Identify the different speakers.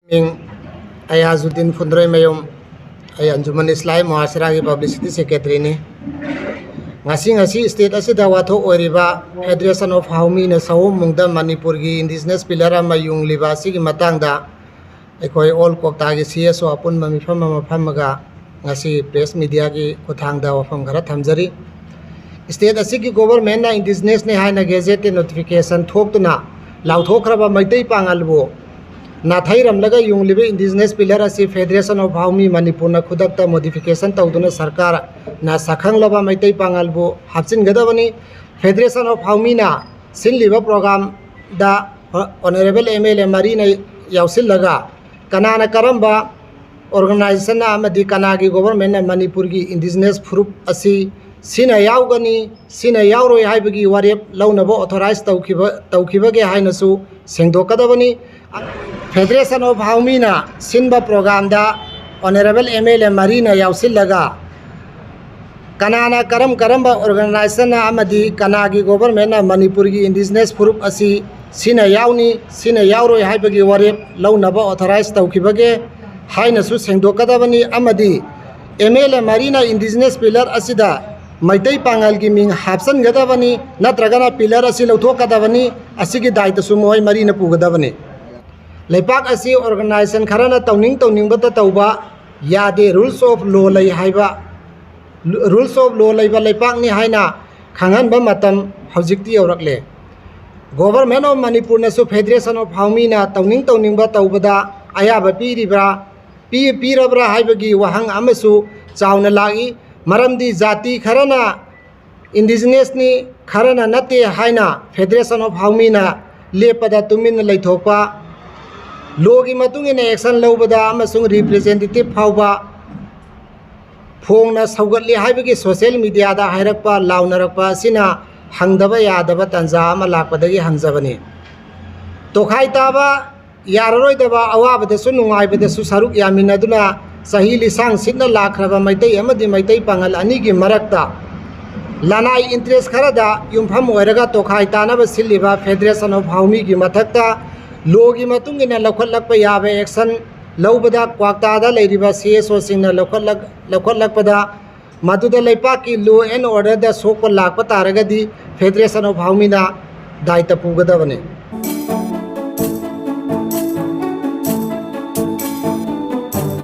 Speaker 1: Ayazuddin Fundroy Mayom ay Anjuman Islay Muhasira ki Publicity Secretary ni ngasi state asida watho oriba Federation of Haumi na sahum mungda Manipur gi indigenous pillar mayung libasi ki matangda ekoi all kokta gi CSO apun mamifam mafamaga ngasi press media ki kuthangda wafam khara thamjari state asigi government na indigenous ne haina gazette notification thoktuna lauthokraba maitai pangalbo Nathai Ramlaga Yunglibe indigenous pillar as Federation of Haumi Manipur na Kudakta modification Tauduna Sarkar na Sakhang Laba Maitai Pangalbo Hapsin Gadavani Federation of Haumi na Sin Liba program da Honorable MLA Marina Yausil Laga Kanana Karamba organization na Amadi Kanagi government na Manipurgi indigenous group asi Sina Yaugani Sina Yauro Haibagi Warep Launabo authorized Taukibage Hainasu Sengdo Kadavani Federation of Haumi na Sinba program da Honorable MLA Marina Yausil Laga Kanana Karamba organization na Amadi Kanagi government na Manipurgi indigenous group asi Sina Yauni Sina Yauro Haibagi Warep Launabo authorized Taukibage Hainasu Sengdo Kadavani Amadi MLA Marina indigenous pillar asida Maitai Pangal gi ming Hapsan Gadavani Natragana pillar asi Lauto Kadavani asigi daita sumoy Marina Pugadavani Lepak asi organization Karana Towning Bata Tauba Yade rules of law lay haiba rules of law layba Lepak ni haina Kangan ba matam Haujikti Aurakle Government of Manipur na Federation of Haumi na Towning ba Taubada Ayaba Piribra Pirabra Haibagi Wahang Amasu Chauna Lagi Maramdi Zati Karana indigenous ni Karana Nate haina Federation of Haumi na Lepada Tumin Laithopa Logi matung in action lobada amasung representative hauba phong na saugatli haibagi social media da hairakpa launarakpa sina hangdaba yadaba tanja ama lakpadagi hangjabani tokhai taba yararoi daba awabada su nungaibada su saruk yaminaduna sahi lisang sitna lakraba maitai amadi maitai pangal anigi marakta lanai interest kharada yumpham oiraga tokhai tanaba siliba Federation of Haumi gi mathakta Logi matungina Lakwalakpa Yabe action Laubada Kwaktada Ladiba CSO Singna Lakwalakpada Maduda Lepaki law and order the Soko Lakpa Taragadi Federation of Haumina Daita Pugadavane.